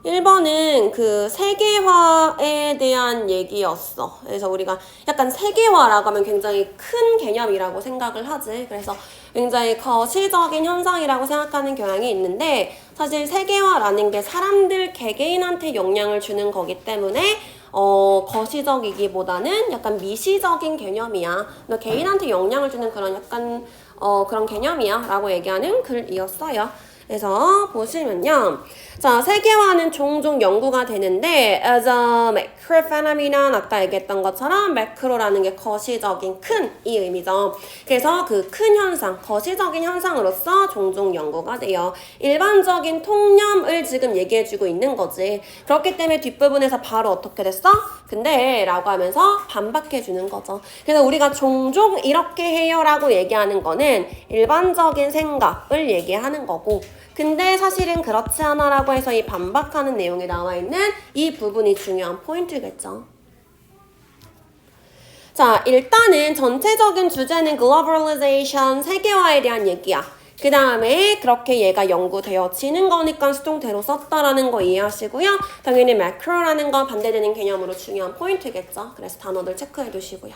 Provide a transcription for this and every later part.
1번은 그 세계화에 대한 얘기였어. 그래서 우리가 약간 세계화라고 하면 굉장히 큰 개념이라고 생각을 하지. 그래서 굉장히 거시적인 현상이라고 생각하는 경향이 있는데 사실 세계화라는 게 사람들 개개인한테 영향을 주는 거기 때문에 거시적이기보다는 약간 미시적인 개념이야. 너 개인한테 영향을 주는 그런 약간 그런 개념이야 라고 얘기하는 글이었어요. 그래서 보시면요. 자, 세계화는 종종 연구가 되는데 as a macro phenomenon 아까 얘기했던 것처럼 매크로라는 게 거시적인 큰 이 의미죠. 그래서 그 큰 현상, 거시적인 현상으로서 종종 연구가 돼요. 일반적인 통념을 지금 얘기해주고 있는 거지. 그렇기 때문에 뒷부분에서 바로 어떻게 됐어? 근데 라고 하면서 반박해주는 거죠. 그래서 우리가 종종 이렇게 해요 라고 얘기하는 거는 일반적인 생각을 얘기하는 거고 근데 사실은 그렇지 않아 라고 해서 이 반박하는 내용에 나와 있는 이 부분이 중요한 포인트겠죠. 자, 일단은 전체적인 주제는 globalization, 세계화에 대한 얘기야. 그 다음에 그렇게 얘가 연구되어지는 거니까 수동태로 썼다라는 거 이해하시고요. 당연히 macro라는 건 반대되는 개념으로 중요한 포인트겠죠. 그래서 단어들 체크해 두시고요.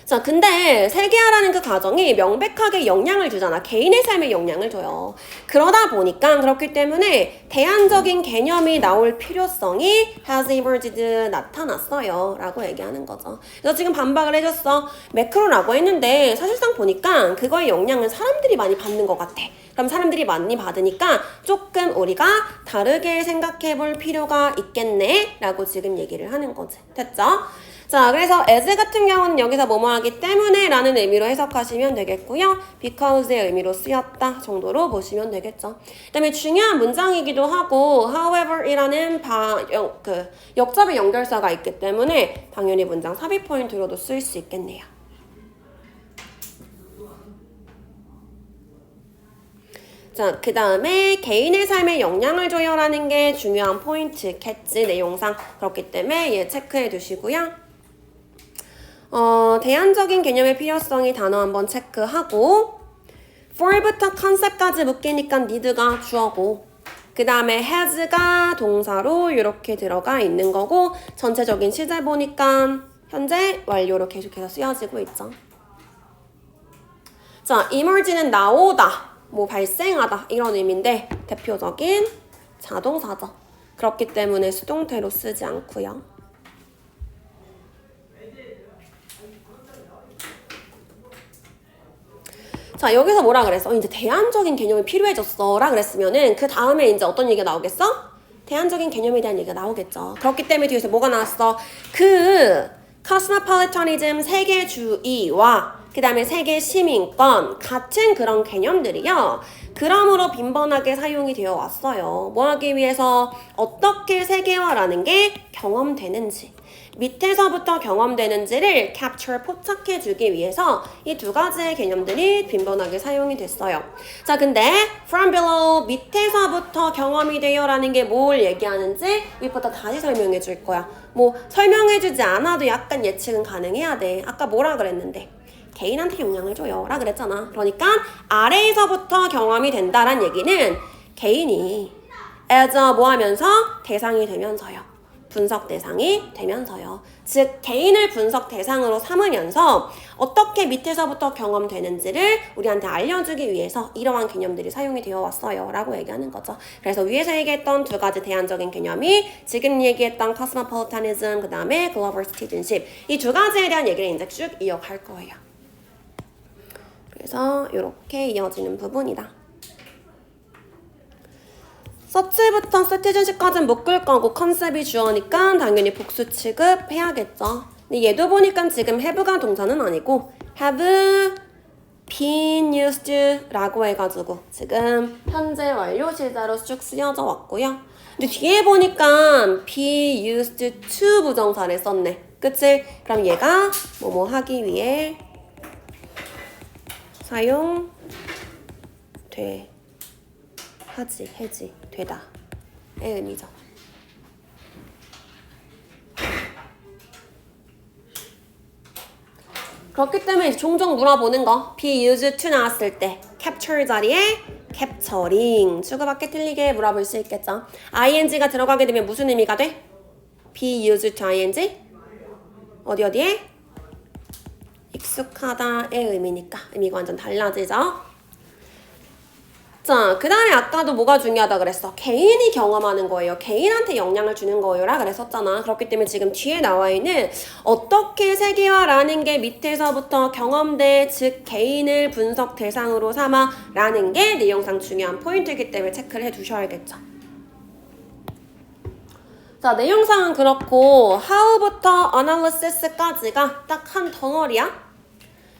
자, 근데 세계화라는 그 과정이 명백하게 영향을 주잖아. 개인의 삶에 영향을 줘요. 그러다 보니까 그렇기 때문에 대안적인 개념이 나올 필요성이 has emerged 나타났어요. 라고 얘기하는 거죠. 그래서 지금 반박을 해줬어. 매크로라고 했는데 사실상 보니까 그거의 영향은 사람들이 많이 받는 것 같아. 그럼 사람들이 많이 받으니까 조금 우리가 다르게 생각해 볼 필요가 있겠네. 라고 지금 얘기를 하는 거지. 됐죠? 자, 그래서 as 같은 경우는 여기서 뭐뭐 하기 때문에 라는 의미로 해석하시면 되겠고요. because의 의미로 쓰였다 정도로 보시면 되겠죠. 그 다음에 중요한 문장이기도 하고 however 이라는 역접의 연결사가 있기 때문에 당연히 문장 삽입 포인트로도 쓰일 수 있겠네요. 자, 그 다음에 개인의 삶에 영향을 줘요라는 게 중요한 포인트겠지, 내용상. 그렇기 때문에 얘 체크해 두시고요. 대안적인 개념의 필요성이 단어 한번 체크하고 for부터 컨셉까지 묶이니까 need가 주어고 그 다음에 has가 동사로 이렇게 들어가 있는 거고 전체적인 시제 보니까 현재 완료로 계속해서 쓰여지고 있죠. 자, emerge는 나오다, 뭐 발생하다 이런 의미인데 대표적인 자동사죠. 그렇기 때문에 수동태로 쓰지 않고요. 자, 여기서 뭐라 그랬어? 이제 대안적인 개념이 필요해졌어 라 그랬으면은 그 다음에 이제 어떤 얘기가 나오겠어? 대안적인 개념에 대한 얘기가 나오겠죠. 그렇기 때문에 뒤에서 뭐가 나왔어? 그 cosmopolitanism, 세계주의와 그 다음에 세계 시민권 같은 그런 개념들이요. 그러므로 빈번하게 사용이 되어 왔어요. 뭐 하기 위해서 어떻게 세계화라는 게 경험되는지 밑에서부터 경험되는지를 capture, 포착해주기 위해서 이 두 가지의 개념들이 빈번하게 사용이 됐어요. 자, 근데 from below, 밑에서부터 경험이 돼요 라는 게 뭘 얘기하는지 위부터 다시 설명해 줄 거야. 뭐 설명해 주지 않아도 약간 예측은 가능해야 돼. 아까 뭐라 그랬는데? 개인한테 영향을 줘요 라 그랬잖아. 그러니까 아래에서부터 경험이 된다란 얘기는 개인이 as a 뭐 하면서 대상이 되면서요. 분석 대상이 되면서요. 즉 개인을 분석 대상으로 삼으면서 어떻게 밑에서부터 경험되는지를 우리한테 알려주기 위해서 이러한 개념들이 사용이 되어 왔어요 라고 얘기하는 거죠. 그래서 위에서 얘기했던 두 가지 대안적인 개념이 지금 얘기했던 cosmopolitanism 그 다음에 global citizenship 이 두 가지에 대한 얘기를 이제 쭉 이어갈 거예요. 그래서 이렇게 이어지는 부분이다. 서치부터 시티즌십까지는 묶을 거고 컨셉이 주어니까 당연히 복수 취급해야겠죠. 근데 얘도 보니까 지금 have가 동사는 아니고 have been used 라고 해가지고 지금 현재 완료 시제로 쭉 쓰여져 왔고요. 근데 뒤에 보니까 be used to 부정사를 썼네. 그치? 그럼 얘가 뭐뭐 하기 위해 사용돼. 하지, 해지, 되다 의 의미죠. 그렇기 때문에 종종 물어보는 거 be used to 나왔을 때 capture 자리에 capturing 주고받게 틀리게 물어볼 수 있겠죠. ing가 들어가게 되면 무슨 의미가 돼? be used to ing 어디에? 익숙하다의 의미니까 의미가 완전 달라지죠. 자, 그 다음에 아까도 뭐가 중요하다 그랬어? 개인이 경험하는 거예요. 개인한테 영향을 주는 거예요 라 그랬었잖아. 그렇기 때문에 지금 뒤에 나와 있는 어떻게 세계화라는 게 밑에서부터 경험대, 즉 개인을 분석 대상으로 삼아 라는 게 내용상 중요한 포인트이기 때문에 체크를 해두셔야겠죠. 자, 내용상은 그렇고 how부터 analysis까지가 딱 한 덩어리야.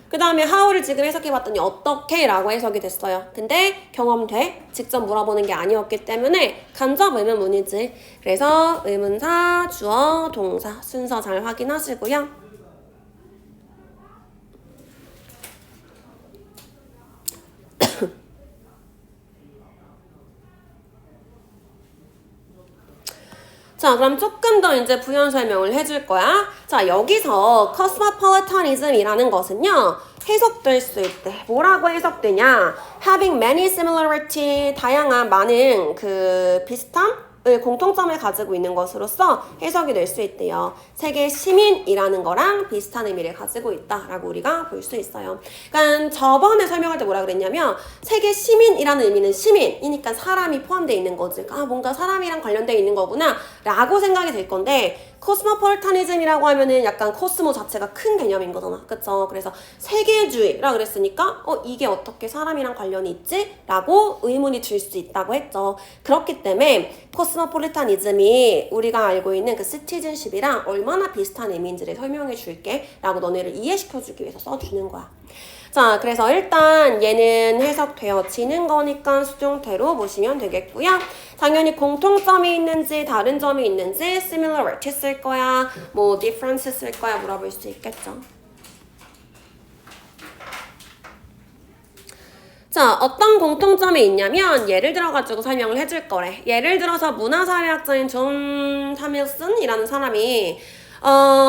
그 다음에 how를 지금 해석해봤더니 어떻게 라고 해석이 됐어요. 근데 경험돼 직접 물어보는 게 아니었기 때문에 간접 의문문이지. 그래서 의문사, 주어, 동사 순서 잘 확인하시고요. 자, 그럼 조금 더 이제 부연 설명을 해줄 거야. 자, 여기서 cosmopolitanism이라는 것은요, 해석될 수 있대. 뭐라고 해석되냐? having many similarity, 다양한 많은 그 비슷함을 공통점을 가지고 있는 것으로서 해석이 될 수 있대요. 세계 시민이라는 거랑 비슷한 의미를 가지고 있다라고 우리가 볼 수 있어요. 그러니까 저번에 설명할 때 뭐라 그랬냐면 세계 시민이라는 의미는 시민이니까 사람이 포함되어 있는 거지. 아, 뭔가 사람이랑 관련되어 있는 거구나 라고 생각이 될 건데 코스모폴리타니즘이라고 하면은 약간 코스모 자체가 큰 개념인 거잖아. 그쵸? 그래서 세계주의라 그랬으니까 이게 어떻게 사람이랑 관련이 있지? 라고 의문이 들 수 있다고 했죠. 그렇기 때문에 코스모폴리타니즘이 우리가 알고 있는 그 시티즌십이랑 얼마나 비슷한 의미인지를 설명해 줄게 라고 너네를 이해시켜 주기 위해서 써주는 거야. 자, 그래서 일단 얘는 해석되어지는 거니까 수동태로 보시면 되겠고요. 당연히 공통점이 있는지 다른 점이 있는지 similarity 쓸 거야, 뭐 difference 쓸 거야 물어볼 수 있겠죠. 자, 어떤 공통점이 있냐면 예를 들어가지고 설명을 해줄 거래. 예를 들어서 문화사회학자인 존 타밀슨이라는 사람이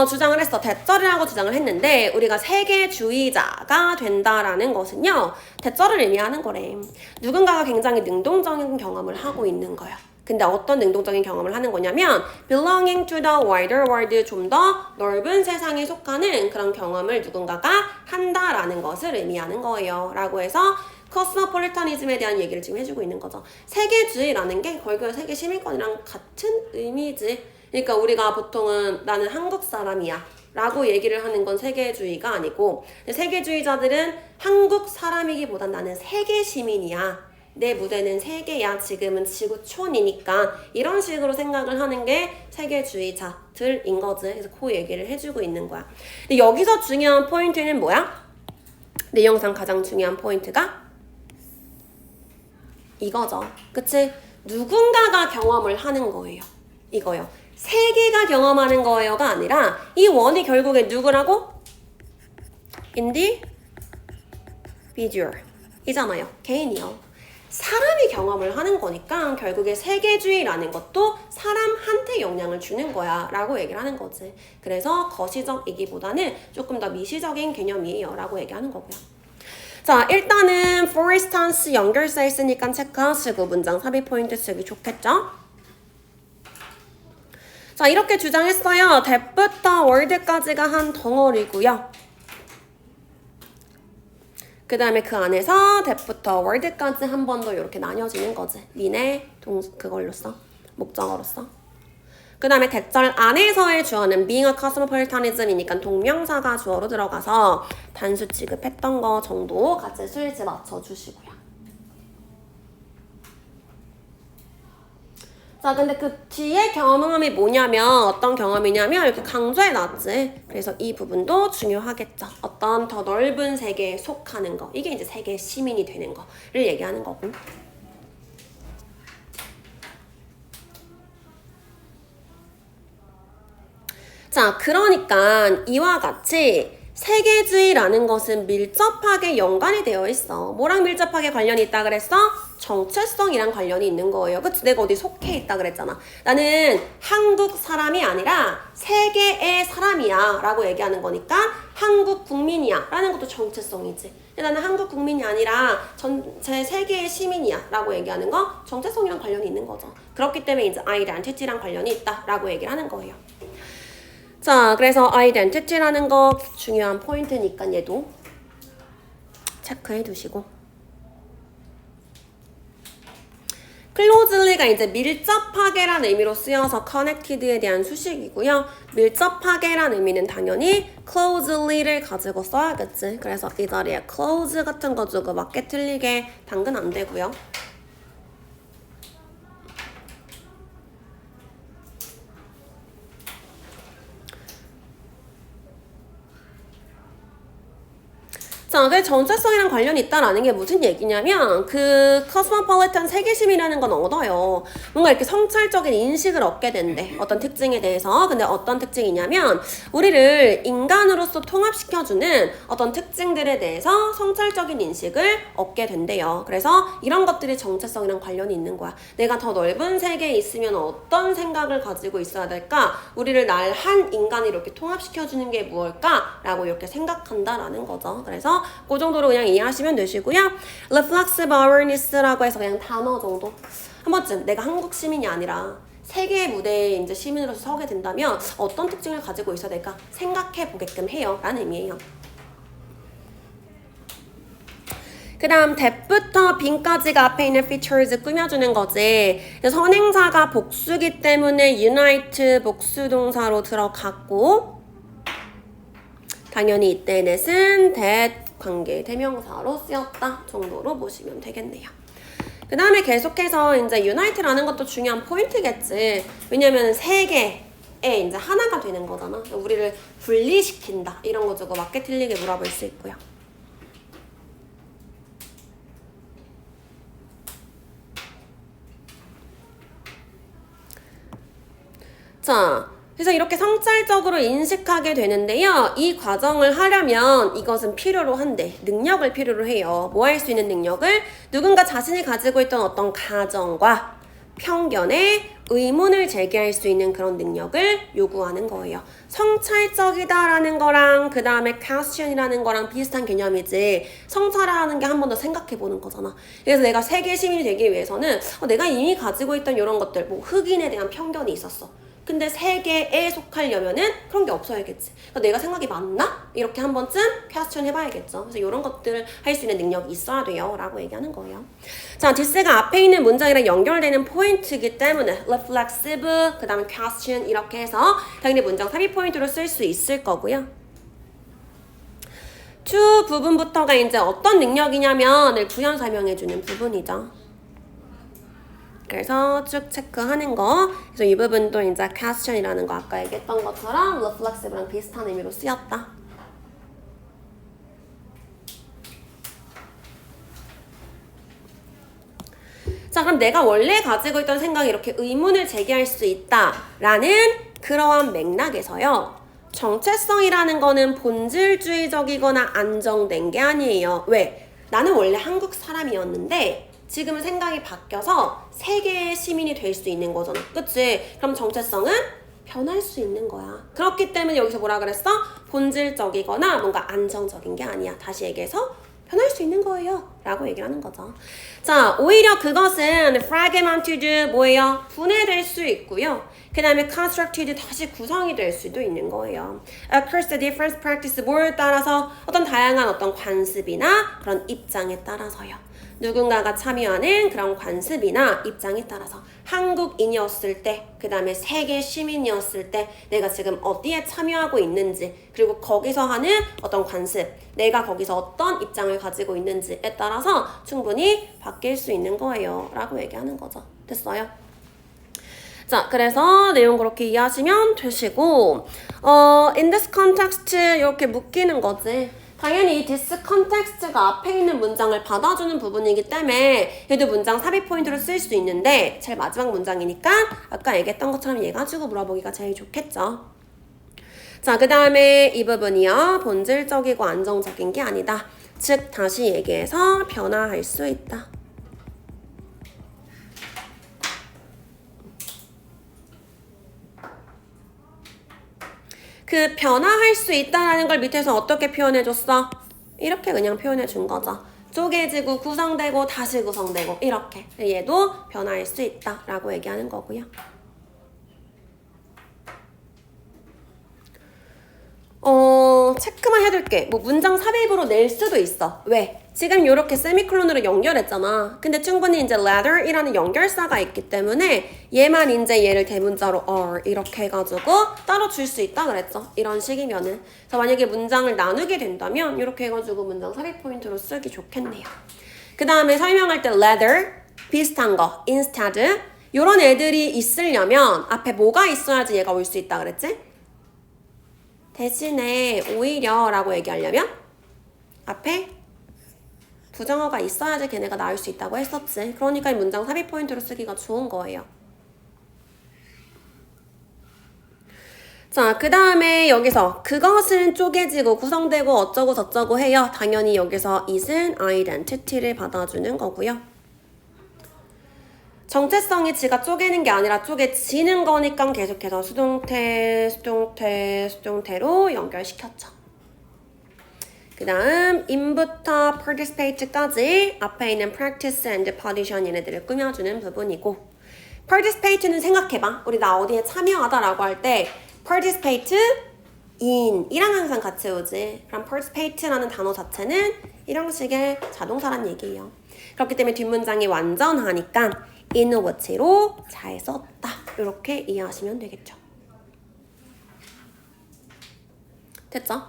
주장을 했어. 대절이라고 주장을 했는데 우리가 세계주의자가 된다라는 것은요. 대절을 의미하는 거래. 누군가가 굉장히 능동적인 경험을 하고 있는 거야. 근데 어떤 능동적인 경험을 하는 거냐면 belonging to the wider world, 좀 더 넓은 세상에 속하는 그런 경험을 누군가가 한다라는 것을 의미하는 거예요. 라고 해서 코스모폴리타니즘에 대한 얘기를 지금 해주고 있는 거죠. 세계주의라는 게 결국에 세계 시민권이랑 같은 의미지. 그러니까 우리가 보통은 나는 한국 사람이야 라고 얘기를 하는 건 세계주의가 아니고 세계주의자들은 한국 사람이기보단 나는 세계 시민이야. 내 무대는 세계야. 지금은 지구촌이니까 이런 식으로 생각을 하는 게 세계주의자들인 거지. 그래서 그 얘기를 해주고 있는 거야. 근데 여기서 중요한 포인트는 뭐야? 내용상 가장 중요한 포인트가 이거죠. 그치? 누군가가 경험을 하는 거예요. 이거요. 세계가 경험하는 거예요가 아니라 이 원이 결국에 누구라고? individual 이잖아요. 개인이요. 사람이 경험을 하는 거니까 결국에 세계주의라는 것도 사람한테 영향을 주는 거야 라고 얘기를 하는 거지. 그래서 거시적이기보다는 조금 더 미시적인 개념이에요 라고 얘기하는 거고요. 자, 일단은 for instance 연결사 있으니까 체크하시고 문장 삽입 포인트 쓰기 좋겠죠? 자, 이렇게 주장했어요. that부터 word까지가 한 덩어리고요. 그 다음에 그 안에서 that부터 word까지 한 번 더 이렇게 나뉘어지는 거지. 미네 그걸로 써. 목적어로 써. 그 다음에 대절 안에서의 주어는 being a cosmopolitanism이니까 동명사가 주어로 들어가서 단수 취급했던 거 정도 같이 수일치 맞춰주시고요. 자, 근데 그 뒤에 경험이 뭐냐면 어떤 경험이냐면 이렇게 강조해놨지. 그래서 이 부분도 중요하겠죠. 어떤 더 넓은 세계에 속하는 거. 이게 이제 세계 시민이 되는 거를 얘기하는 거고. 자, 그러니까 이와 같이 세계주의라는 것은 밀접하게 연관이 되어 있어. 뭐랑 밀접하게 관련이 있다 그랬어? 정체성이랑 관련이 있는 거예요. 그치? 내가 어디 속해 있다 그랬잖아. 나는 한국 사람이 아니라 세계의 사람이야 라고 얘기하는 거니까 한국 국민이야 라는 것도 정체성이지. 나는 한국 국민이 아니라 전체 세계의 시민이야 라고 얘기하는 거 정체성이랑 관련이 있는 거죠. 그렇기 때문에 이제 identity랑 관련이 있다 라고 얘기를 하는 거예요. 자, 그래서 identity라는 거 중요한 포인트니까 얘도 체크해 두시고. closely가 이제 밀접하게란 의미로 쓰여서 connected에 대한 수식이고요. 밀접하게란 의미는 당연히 closely를 가지고 써야겠지. 그래서 이 자리에 close 같은 거 주고 맞게 틀리게 당근 안 되고요. 자, 그 정체성이랑 관련이 있다라는 게 무슨 얘기냐면 그 cosmopolitan 세계심이라는 건 얻어요. 뭔가 이렇게 성찰적인 인식을 얻게 된대. 어떤 특징에 대해서. 근데 어떤 특징이냐면 우리를 인간으로서 통합시켜주는 어떤 특징들에 대해서 성찰적인 인식을 얻게 된대요. 그래서 이런 것들이 정체성이랑 관련이 있는 거야. 내가 더 넓은 세계에 있으면 어떤 생각을 가지고 있어야 될까? 우리를 날 한 인간이 이렇게 통합시켜주는 게 무엇일까? 라고 이렇게 생각한다라는 거죠. 그래서 그 정도로 그냥 이해하시면 되시고요. reflexive awareness라고 해서 그냥 단어 정도. 한 번쯤 내가 한국 시민이 아니라 세계의 무대에 이제 시민으로서 서게 된다면 어떤 특징을 가지고 있어야 될까 생각해 보게끔 해요. 라는 의미예요. 그 다음 that부터 being까지가 앞에 있는 features 꾸며주는 거지. 선행사가 복수기 때문에 unite 복수동사로 들어갔고 당연히 이때 that은 that 관계 대명사로 쓰였다 정도로 보시면 되겠네요. 그 다음에 계속해서 이제 unite라는 것도 중요한 포인트겠지. 왜냐면 세계에 이제 하나가 되는 거잖아. 우리를 분리시킨다 이런 거 주고 맞게 틀리게 물어볼 수 있고요. 자, 그래서 이렇게 성찰적으로 인식하게 되는데요. 이 과정을 하려면 이것은 필요로 한데 능력을 필요로 해요. 뭐 할 수 있는 능력을? 누군가 자신이 가지고 있던 어떤 가정과 편견에 의문을 제기할 수 있는 그런 능력을 요구하는 거예요. 성찰적이다라는 거랑 그 다음에 question이라는 거랑 비슷한 개념이지 성찰하는 게 한 번 더 생각해 보는 거잖아. 그래서 내가 세계 시민이 되기 위해서는 내가 이미 가지고 있던 이런 것들 뭐 흑인에 대한 편견이 있었어. 근데 세계에 속하려면은 그런 게 없어야겠지. 그러니까 내가 생각이 맞나? 이렇게 한 번쯤 퀘스천 해봐야겠죠. 그래서 이런 것들을 할 수 있는 능력이 있어야 돼요. 라고 얘기하는 거예요. 자, this가 앞에 있는 문장이랑 연결되는 포인트이기 때문에 reflexive, 그 다음에 question 이렇게 해서 당연히 문장 삽입 포인트로 쓸 수 있을 거고요. to 부분부터가 이제 어떤 능력이냐면 구현 설명해주는 부분이죠. 그래서 쭉 체크하는 거. 그래서 이 부분도 이제 question이라는 거 아까 얘기했던 것처럼 reflexive랑 비슷한 의미로 쓰였다. 자, 그럼 내가 원래 가지고 있던 생각이 이렇게 의문을 제기할 수 있다라는 그러한 맥락에서요. 정체성이라는 거는 본질주의적이거나 안정된 게 아니에요. 왜? 나는 원래 한국 사람이었는데 지금은 생각이 바뀌어서 세계의 시민이 될 수 있는 거잖아. 그치? 그럼 정체성은 변할 수 있는 거야. 그렇기 때문에 여기서 뭐라 그랬어? 본질적이거나 뭔가 안정적인 게 아니야. 다시 얘기해서 변할 수 있는 거예요. 라고 얘기를 하는 거죠. 자, 오히려 그것은 fragmented 뭐예요? 분해될 수 있고요. 그 다음에 constructed 다시 구성이 될 수도 있는 거예요. across the different practice 뭐에 따라서 어떤 다양한 어떤 관습이나 그런 입장에 따라서요. 누군가가 참여하는 그런 관습이나 입장에 따라서 한국인이었을 때, 그 다음에 세계 시민이었을 때 내가 지금 어디에 참여하고 있는지 그리고 거기서 하는 어떤 관습, 내가 거기서 어떤 입장을 가지고 있는지에 따라서 충분히 바뀔 수 있는 거예요. 라고 얘기하는 거죠. 됐어요? 자, 그래서 내용 그렇게 이해하시면 되시고 in this context 이렇게 묶이는 거지. 당연히 이 this context가 앞에 있는 문장을 받아주는 부분이기 때문에 얘도 문장 삽입 포인트로 쓸 수 있는데 제일 마지막 문장이니까 아까 얘기했던 것처럼 얘 가지고 물어보기가 제일 좋겠죠. 자, 그 다음에 이 부분이요. 본질적이고 안정적인 게 아니다. 즉, 다시 얘기해서 변화할 수 있다. 그 변화할 수 있다라는 걸 밑에서 어떻게 표현해줬어? 이렇게 그냥 표현해준 거죠. 쪼개지고 구성되고 다시 구성되고 이렇게. 얘도 변화할 수 있다라고 얘기하는 거고요. 체크만 해둘게. 뭐 문장 삽입으로 낼 수도 있어. 왜? 지금 이렇게 세미콜론으로 연결했잖아. 근데 충분히 이제 ladder이라는 연결사가 있기 때문에 얘만 이제 얘를 대문자로 or 이렇게 해가지고 따로 줄 수 있다 그랬죠. 이런 식이면은. 그래서 만약에 문장을 나누게 된다면 이렇게 해가지고 문장 삽입 포인트로 쓰기 좋겠네요. 그 다음에 설명할 때 ladder 비슷한 거 instead 이런 애들이 있으려면 앞에 뭐가 있어야지 얘가 올 수 있다 그랬지? 대신에 오히려 라고 얘기하려면 앞에 부정어가 있어야지 걔네가 나올 수 있다고 했었지. 그러니까 이 문장 삽입 포인트로 쓰기가 좋은 거예요. 자, 그 다음에 여기서 그것은 쪼개지고 구성되고 어쩌고 저쩌고 해요. 당연히 여기서 it은 identity를 받아주는 거고요. 정체성이 지가 쪼개는 게 아니라 쪼개지는 거니까 계속해서 수동태로 연결시켰죠. 그 다음 in부터 participate까지 앞에 있는 practice and position 얘네들을 꾸며주는 부분이고 participate는 생각해봐. 우리 나 어디에 참여하다라고 할 때 participate in이랑 항상 같이 오지. 그럼 participate라는 단어 자체는 이런 식의 자동사란 얘기예요. 그렇기 때문에 뒷문장이 완전하니까 in what로 잘 썼다. 이렇게 이해하시면 되겠죠. 됐죠?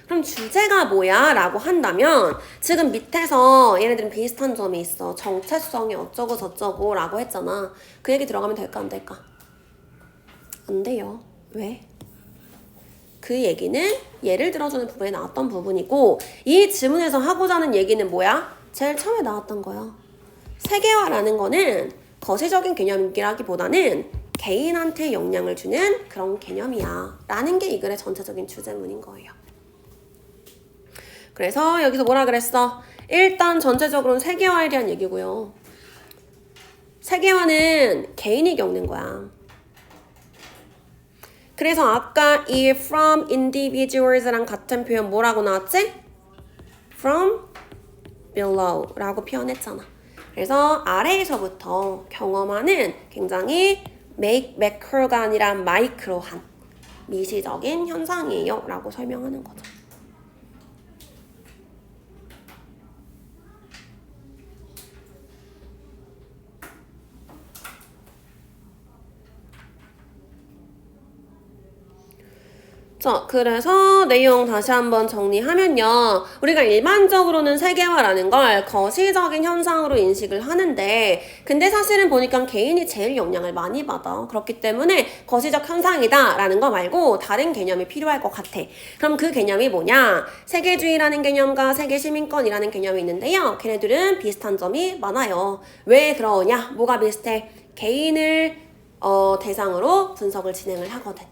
그럼 주제가 뭐야? 라고 한다면 지금 밑에서 얘네들은 비슷한 점이 있어. 정체성이 어쩌고 저쩌고 라고 했잖아. 그 얘기 들어가면 될까 안 될까? 안 돼요. 왜? 그 얘기는 예를 들어주는 부분에 나왔던 부분이고 이 지문에서 하고자 하는 얘기는 뭐야? 제일 처음에 나왔던 거야. 세계화라는 거는 거시적인 개념이라기보다는 개인한테 영향을 주는 그런 개념이야 라는 게 이 글의 전체적인 주제문인 거예요. 그래서 여기서 뭐라 그랬어? 일단 전체적으로는 세계화에 대한 얘기고요. 세계화는 개인이 겪는 거야. 그래서 아까 이 from individuals랑 같은 표현 뭐라고 나왔지? from below 라고 표현했잖아. 그래서 아래에서부터 경험하는 굉장히 매크로가 아니라 마이크로한 미시적인 현상이에요 라고 설명하는 거죠. 자, 그래서 내용 다시 한번 정리하면요. 우리가 일반적으로는 세계화라는 걸 거시적인 현상으로 인식을 하는데 근데 사실은 보니까 개인이 제일 영향을 많이 받아. 그렇기 때문에 거시적 현상이다 라는 거 말고 다른 개념이 필요할 것 같아. 그럼 그 개념이 뭐냐? 세계주의라는 개념과 세계시민권이라는 개념이 있는데요. 걔네들은 비슷한 점이 많아요. 왜 그러냐? 뭐가 비슷해? 개인을 대상으로 분석을 진행을 하거든.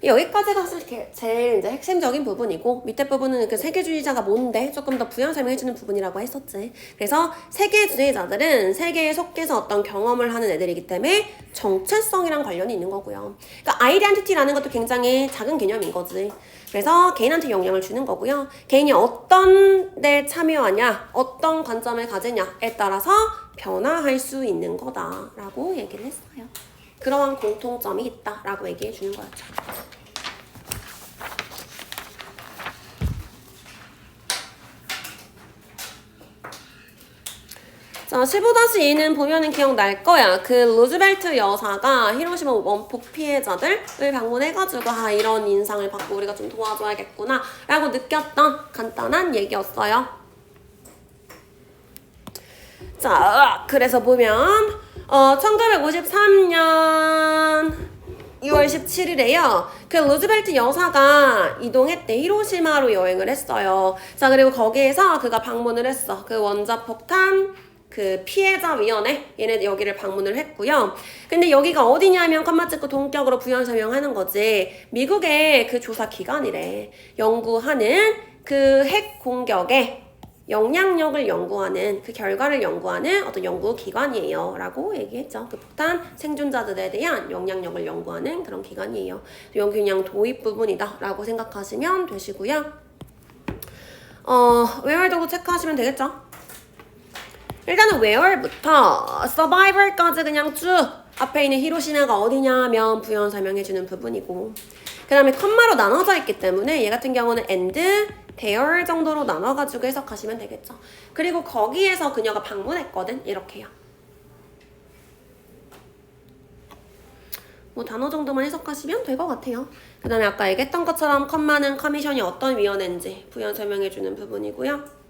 여기까지가 사실 제일 이제 핵심적인 부분이고 밑에 부분은 그 세계주의자가 뭔데 조금 더 부연 설명해주는 부분이라고 했었지. 그래서 세계주의자들은 세계에 속해서 어떤 경험을 하는 애들이기 때문에 정체성이랑 관련이 있는 거고요. 그러니까 아이덴티티라는 것도 굉장히 작은 개념인 거지. 그래서 개인한테 영향을 주는 거고요. 개인이 어떤 데 참여하냐, 어떤 관점을 가지냐에 따라서 변화할 수 있는 거다라고 얘기를 했어요. 그러한 공통점이 있다라고 얘기해 주는 거였죠. 자, 15-2는 보면은 기억날 거야. 그 루즈벨트 여사가 히로시마 원폭 피해자들을 방문해가지고 이런 인상을 받고 우리가 좀 도와줘야겠구나 라고 느꼈던 간단한 얘기였어요. 자, 그래서 보면 1953년 6월 17일에요. 그 루즈벨트 여사가 이동했대. 히로시마로 여행을 했어요. 자, 그리고 거기에서 그가 방문을 했어. 그 원자폭탄 그 피해자위원회 얘네 여기를 방문을 했고요. 근데 여기가 어디냐면 컴마 찍고 동격으로 부연 설명하는 거지. 미국의 그 조사 기관이래. 연구하는 그 핵 공격의 영향력을 연구하는 그 결과를 연구하는 어떤 연구 기관이에요 라고 얘기했죠. 그 폭탄 생존자들에 대한 영향력을 연구하는 그런 기관이에요. 여기 그냥 도입 부분이다 라고 생각하시면 되시고요. where도 체크하시면 되겠죠. 일단은 where부터 survival까지 그냥 쭉 앞에 있는 히로시마가 어디냐면 부연 설명해주는 부분이고, 그 다음에 컴마로 나눠져 있기 때문에 얘 같은 경우는 and, there 정도로 나눠가지고 해석하시면 되겠죠. 그리고 거기에서 그녀가 방문했거든. 이렇게요. 뭐 단어 정도만 해석하시면 될 것 같아요. 그 다음에 아까 얘기했던 것처럼 컴마는 커미션이 어떤 위원회인지 부연 설명해주는 부분이고요.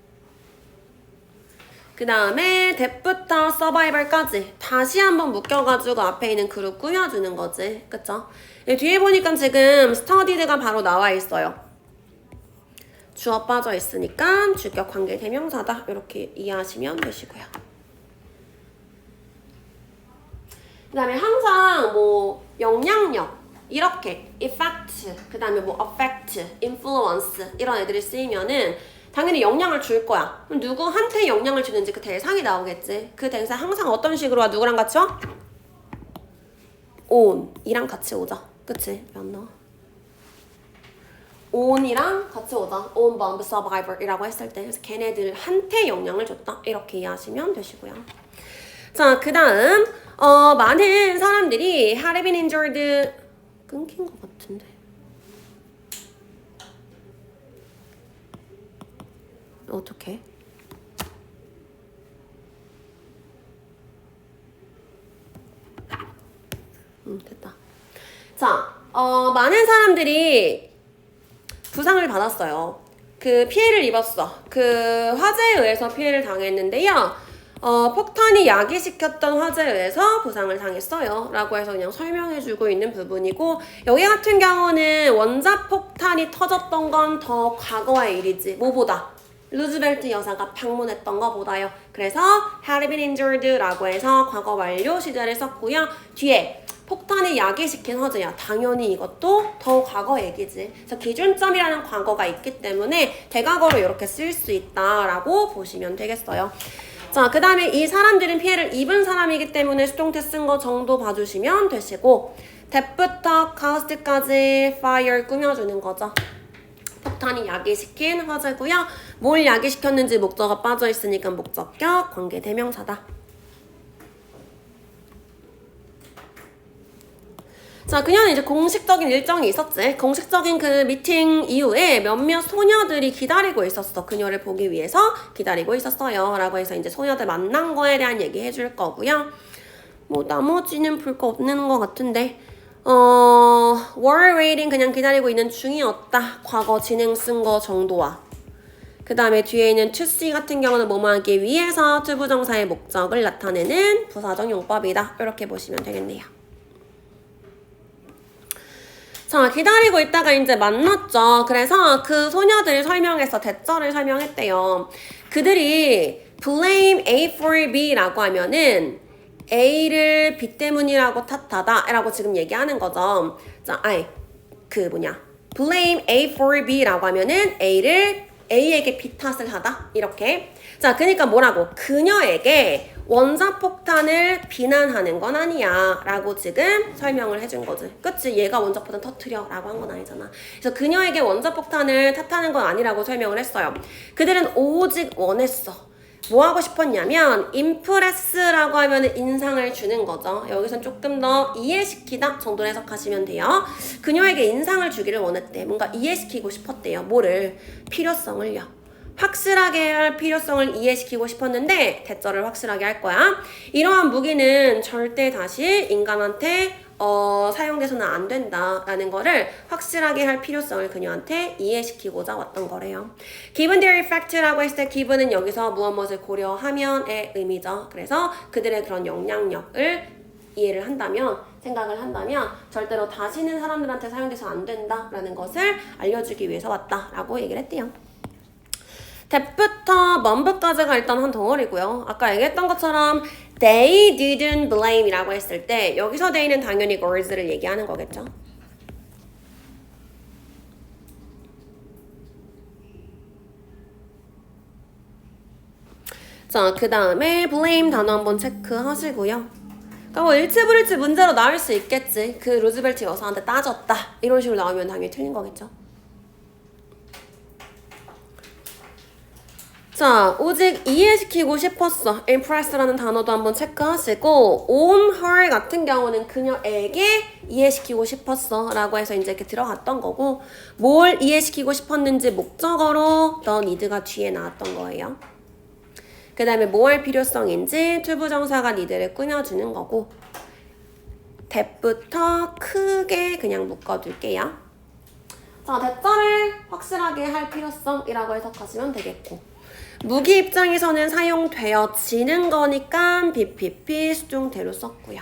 그 다음에 that부터 survival까지 다시 한번 묶여가지고 앞에 있는 그룹 꾸며주는 거지. 그쵸? 뒤에 보니까 지금 studied가 바로 나와 있어요. 주어 빠져 있으니까 주격 관계 대명사다. 이렇게 이해하시면 되시고요. 그 다음에 항상 뭐 영향력 이렇게 effect, 그 다음에 뭐 affect, influence 이런 애들이 쓰이면은 당연히 영향을 줄 거야. 그럼 누구한테 영향을 주는지 그 대상이 나오겠지. 그 대상 항상 어떤 식으로 와? 누구랑 같이 와? on 이랑 같이 오자. 그치? 왜 안 나와? on이랑 같이 오자. on bomb survivor 이라고 했을 때 그래서 걔네들한테 영향을 줬다. 이렇게 이해하시면 되시고요. 자, 그 다음 많은 사람들이 had been injured 끊긴 것 같은데 어떡해? 됐다. 자, 많은 사람들이 부상을 받았어요. 그 피해를 입었어. 그 화재에 의해서 피해를 당했는데요. 폭탄이 야기시켰던 화재에 의해서 부상을 당했어요 라고 해서 그냥 설명해주고 있는 부분이고, 여기 같은 경우는 원자폭탄이 터졌던 건 더 과거의 일이지. 뭐보다? 루즈벨트 여사가 방문했던 것보다요. 그래서 had been injured 라고 해서 과거 완료 시제를 썼고요. 뒤에 폭탄이 야기시킨 화재야. 당연히 이것도 더 과거 얘기지. 그래서 기준점이라는 과거가 있기 때문에 대과거로 이렇게 쓸 수 있다라고 보시면 되겠어요. 자, 그 다음에 이 사람들은 피해를 입은 사람이기 때문에 수동태 쓴 거 정도 봐주시면 되시고, that부터 caused까지 fire 꾸며주는 거죠. 폭탄이 야기시킨 화재고요. 뭘 야기시켰는지 목적어 빠져 있으니까 목적격 관계 대명사다. 자, 그녀는 이제 공식적인 일정이 있었지. 공식적인 그 미팅 이후에 몇몇 소녀들이 기다리고 있었어. 그녀를 보기 위해서 기다리고 있었어요 라고 해서 이제 소녀들 만난 거에 대한 얘기 해줄 거고요. 뭐 나머지는 볼 거 없는 것 같은데 were waiting 그냥 기다리고 있는 중이었다. 과거 진행 쓴 거 정도와 그 다음에 뒤에 있는 to see 같은 경우는 뭐뭐 하기 위해서 투부정사의 목적을 나타내는 부사적 용법이다. 이렇게 보시면 되겠네요. 자, 기다리고 있다가 이제 만났죠. 그래서 그 소녀들이 설명해서 대절을 설명했대요. 그들이 blame A for B라고 하면은 A를 B 때문이라고 탓하다 라고 지금 얘기하는 거죠. 자, blame A for B라고 하면은 A에게 B 탓을 하다 이렇게. 자, 그러니까 뭐라고? 그녀에게 원자폭탄을 비난하는 건 아니야 라고 지금 설명을 해준 거지. 그치? 얘가 원자폭탄 터뜨려 라고 한 건 아니잖아. 그래서 그녀에게 원자폭탄을 탓하는 건 아니라고 설명을 했어요. 그들은 오직 원했어. 뭐 하고 싶었냐면 impress라고 하면 인상을 주는 거죠. 여기선 조금 더 이해시키다 정도로 해석하시면 돼요. 그녀에게 인상을 주기를 원했대. 뭔가 이해시키고 싶었대요. 뭐를? 필요성을요. 확실하게 할 필요성을 이해시키고 싶었는데 대절을 확실하게 할 거야. 이러한 무기는 절대 다시 인간한테 사용돼서는 안 된다라는 거를 확실하게 할 필요성을 그녀한테 이해시키고자 왔던 거래요. Given their effect라고 했을 때 given은 여기서 무엇을 고려하면의 의미죠. 그래서 그들의 그런 영향력을 이해를 한다면, 생각을 한다면 절대로 다시는 사람들한테 사용돼서 안 된다라는 것을 알려주기 위해서 왔다라고 얘기를 했대요. that부터 month까지가 일단 한 덩어리고요. 아까 얘기했던 것처럼 they didn't blame 이라고 했을 때 여기서 they는 당연히 girls를 얘기하는 거겠죠. 자, 그 다음에 blame 단어 한번 체크하시고요. 그러니까 뭐 일치불일치 문제로 나올 수 있겠지. 그 루즈벨트 여사한테 따졌다. 이런 식으로 나오면 당연히 틀린 거겠죠. 자, 오직 이해시키고 싶었어. impress라는 단어도 한번 체크하시고 on her 같은 경우는 그녀에게 이해시키고 싶었어 라고 해서 이제 이렇게 들어갔던 거고 뭘 이해시키고 싶었는지 목적어로 the need가 뒤에 나왔던 거예요. 그 다음에 뭐 할 필요성인지 투부정사가 니들을 꾸며주는 거고 that부터 크게 그냥 묶어둘게요. 자, that자를 확실하게 할 필요성이라고 해석하시면 되겠고 무기 입장에서는 사용되어지는 거니까 BPP 수동태로 썼고요.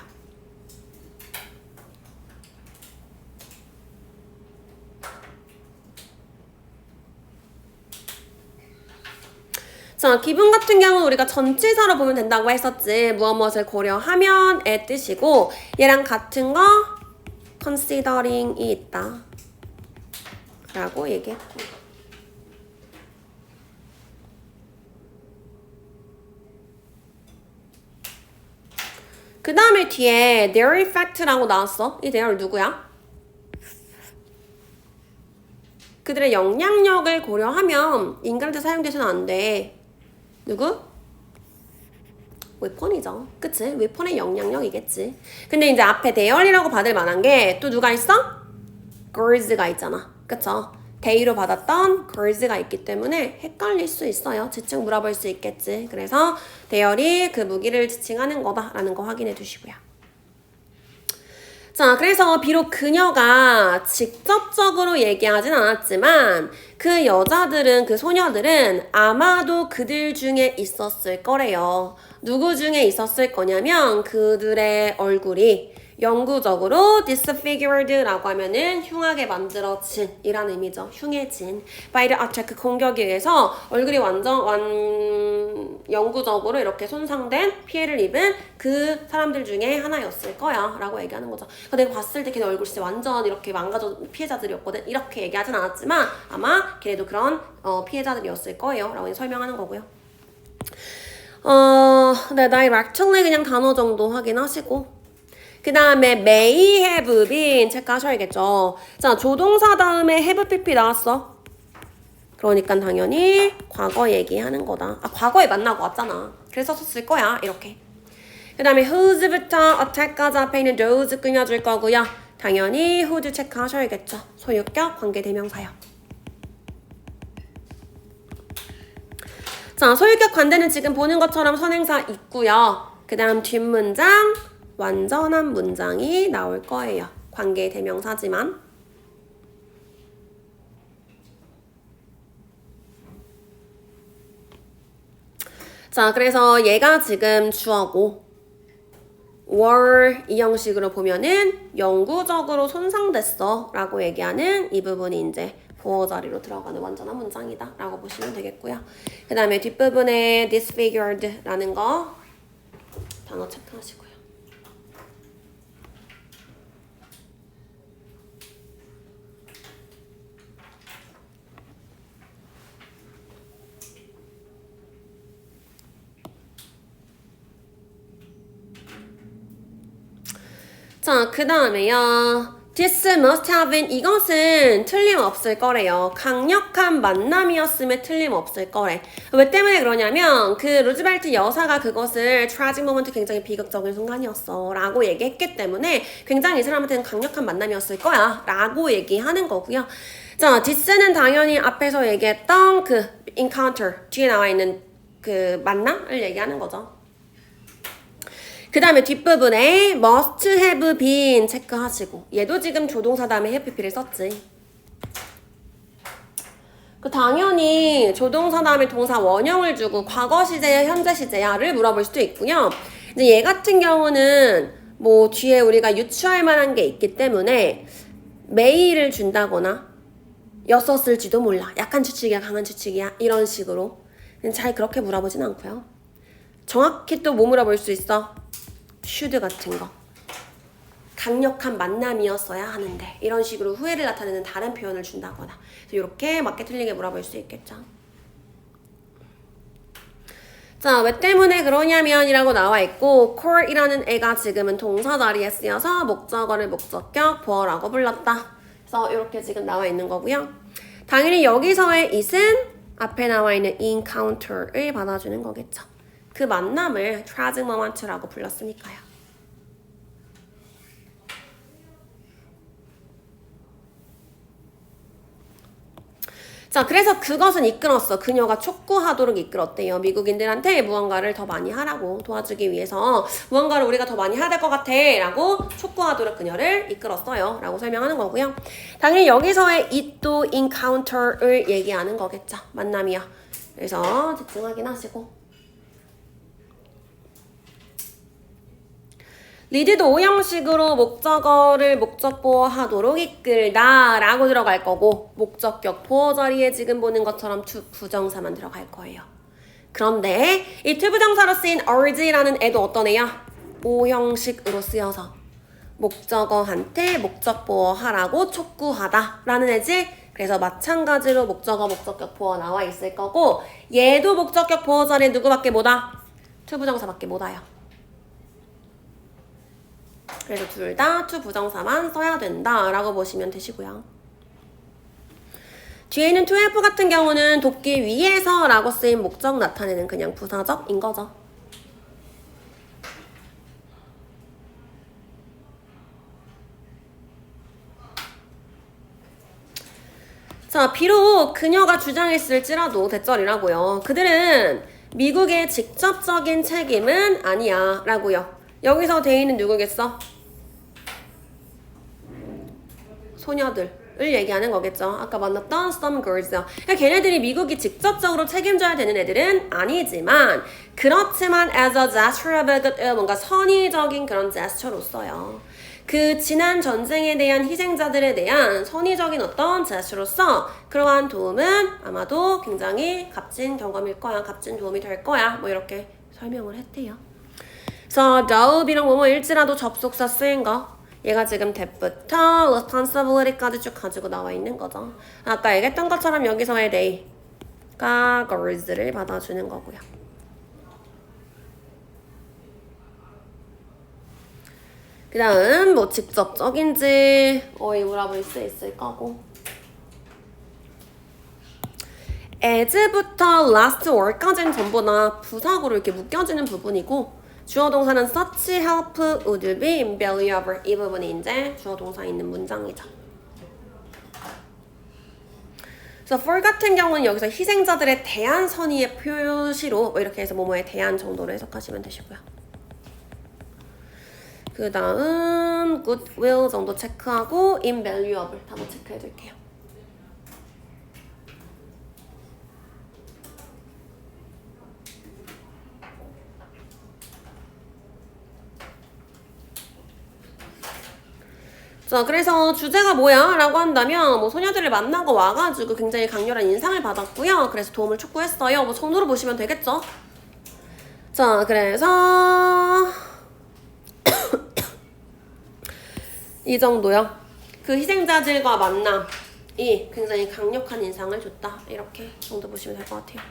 자, 기분 같은 경우는 우리가 전치사로 보면 된다고 했었지. 무엇을 고려하면의 뜻이고 얘랑 같은 거 considering이 있다 라고 얘기했고 그 다음에 뒤에 their effect라고 나왔어. 이 their 누구야? 그들의 영향력을 고려하면 인간한테 사용돼서는 안 돼. 누구? 웨폰이죠. 그치? 웨폰의 영향력이겠지. 근데 이제 앞에 대열이라고 받을 만한 게 또 누가 있어? girls가 있잖아. 그쵸? 대의로 받았던 girls가 있기 때문에 헷갈릴 수 있어요. 지칭 물어볼 수 있겠지. 그래서 대열이 그 무기를 지칭하는 거다라는 거 확인해 두시고요. 자, 그래서 비록 그녀가 직접적으로 얘기하진 않았지만 그 여자들은, 그 소녀들은 아마도 그들 중에 있었을 거래요. 누구 중에 있었을 거냐면 그들의 얼굴이 영구적으로 disfigured라고 하면은 흉하게 만들어진 이라는 의미죠. 흉해진. by the attack 공격에 의해서 얼굴이 영구적으로 이렇게 손상된 피해를 입은 그 사람들 중에 하나였을 거야 라고 얘기하는 거죠. 그러니까 내가 봤을 때 걔네 얼굴 진짜 완전 이렇게 망가져 피해자들이었거든. 이렇게 얘기하진 않았지만 아마 걔네도 그런 피해자들이었을 거예요 라고 설명하는 거고요. 네, directly 그냥 단어 정도 확인하시고 그 다음에 may have been 체크하셔야겠죠. 자, 조동사 다음에 have pp 나왔어. 그러니까 당연히 과거 얘기하는 거다. 아, 과거에 만나고 왔잖아. 그래서 썼을 거야. 이렇게. 그 다음에 whose부터 attack까지 앞에 있는 those 끊어줄 거고요. 당연히 whose 체크하셔야겠죠. 소유격 관계대명사요. 자, 소유격 관대는 지금 보는 것처럼 선행사 있고요. 그 다음 뒷문장 완전한 문장이 나올 거예요. 관계대명사지만. 자, 그래서 얘가 지금 주어고 were 이 형식으로 보면은 영구적으로 손상됐어 라고 얘기하는 이 부분이 이제 보어 자리로 들어가는 완전한 문장이다 라고 보시면 되겠고요. 그 다음에 뒷부분에 disfigured 라는 거 단어 체크하시고요. 자, 그 다음에요. This must have been 이것은 틀림없을 거래요. 강력한 만남이었음에 틀림없을 거래. 왜 때문에 그러냐면 그 루즈벨트 여사가 그것을 tragic moment 굉장히 비극적인 순간이었어 라고 얘기했기 때문에 굉장히 이 사람한테는 강력한 만남이었을 거야 라고 얘기하는 거고요. 자, this는 당연히 앞에서 얘기했던 그 encounter 뒤에 나와 있는 그 만남을 얘기하는 거죠. 그 다음에 뒷부분에 must have been 체크하시고 얘도 지금 조동사 다음에 have pp를 썼지. 당연히 조동사 다음에 동사 원형을 주고 과거 시제야 현재 시제야를 물어볼 수도 있고요. 이제 얘 같은 경우는 뭐 뒤에 우리가 유추할 만한 게 있기 때문에 may를 준다거나 였었을지도 몰라. 약한 추측이야, 강한 추측이야. 이런 식으로. 잘 그렇게 물어보진 않고요. 정확히 또 뭐 물어볼 수 있어? should 같은 거. 강력한 만남이었어야 하는데 이런 식으로 후회를 나타내는 다른 표현을 준다거나 이렇게 맞게 틀리게 물어볼 수 있겠죠. 자, 왜 때문에 그러냐면 이라고 나와 있고 court이라는 애가 지금은 동사 자리에 쓰여서 목적어를 목적격 보어라고 불렀다. 그래서 이렇게 지금 나와 있는 거고요. 당연히 여기서의 it은 앞에 나와 있는 encounter를 받아주는 거겠죠. 그 만남을 tragic moment라고 불렀으니까요. 자, 그래서 그것은 이끌었어. 그녀가 촉구하도록 이끌었대요. 미국인들한테 무언가를 더 많이 하라고 도와주기 위해서 무언가를 우리가 더 많이 해야 될 것 같아 라고 촉구하도록 그녀를 이끌었어요 라고 설명하는 거고요. 당연히 여기서의 it도 encounter를 얘기하는 거겠죠. 만남이야. 그래서 집중 확인하시고 리드도 오형식으로 목적어를 목적보호하도록 이끌다 라고 들어갈 거고 목적격 보호 자리에 지금 보는 것처럼 to 부정사만 들어갈 거예요. 그런데 이 to 부정사로 쓰인 urge라는 애도 어떤 애야? 오형식으로 쓰여서 목적어한테 목적보호하라고 촉구하다 라는 애지. 그래서 마찬가지로 목적어 목적격 보호 나와 있을 거고 얘도 목적격 보호 자리에 누구밖에 못 와? to 부정사밖에 못 와요. 그래서 둘 다 to 부정사만 써야 된다라고 보시면 되시고요. 뒤에 있는 to help 같은 경우는 돕기 위해서 라고 쓰인 목적 나타내는 그냥 부사적인 거죠. 자, 비록 그녀가 주장했을지라도 대절이라고요. 그들은 미국의 직접적인 책임은 아니야 라고요. 여기서 대인은 누구겠어? 소녀들을 얘기하는 거겠죠. 아까 만났던 some girls. 그러니까 걔네들이 미국이 직접적으로 책임져야 되는 애들은 아니지만 그렇지만 as a gesture of a good, 뭔가 선의적인 그런 제스처로서요. 그 지난 전쟁에 대한 희생자들에 대한 선의적인 어떤 제스처로서 그러한 도움은 아마도 굉장히 값진 경험일 거야. 값진 도움이 될 거야. 뭐 이렇게 설명을 했대요. 그래서 though 비록 뭐뭐일지라도 접속사 쓰인 거 얘가 지금 that부터 responsibility까지 쭉 가지고 나와 있는 거죠. 아까 얘기했던 것처럼 여기서의 they가 girls를 받아주는 거고요. 그 다음 뭐 직접적인지 물어볼 수 있을 거고 as부터 last word까지는 전부 다 부사구로 이렇게 묶여지는 부분이고 주어 동사는 such help would be invaluable 이 부분이 이제 주어 동사 있는 문장이죠. 그래서 for 같은 경우는 여기서 희생자들에 대한 선의의 표시로 뭐 이렇게 해서 뭐뭐에 대한 정도로 해석하시면 되시고요. 그 다음 goodwill 정도 체크하고 invaluable 한번 체크해 둘게요. 자, 그래서 주제가 뭐야? 라고 한다면 뭐 소녀들을 만나고 와가지고 굉장히 강렬한 인상을 받았고요. 그래서 도움을 촉구했어요. 뭐 정도로 보시면 되겠죠? 자, 그래서 이 정도요. 그 희생자들과 만남이 굉장히 강력한 인상을 줬다. 이렇게 정도 보시면 될 것 같아요.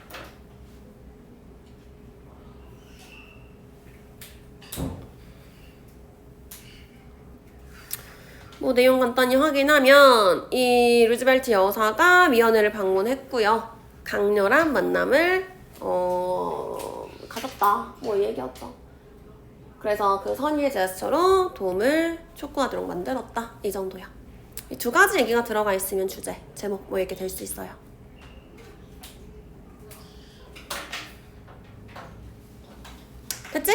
뭐 내용 간단히 확인하면 이 루즈벨트 여사가 위원회를 방문했고요. 강렬한 만남을 가졌다. 뭐 얘기였죠. 그래서 그 선의의 제스처로 도움을 촉구하도록 만들었다. 이 정도야. 이 두 가지 얘기가 들어가 있으면 주제, 제목 뭐 이렇게 될 수 있어요. 됐지?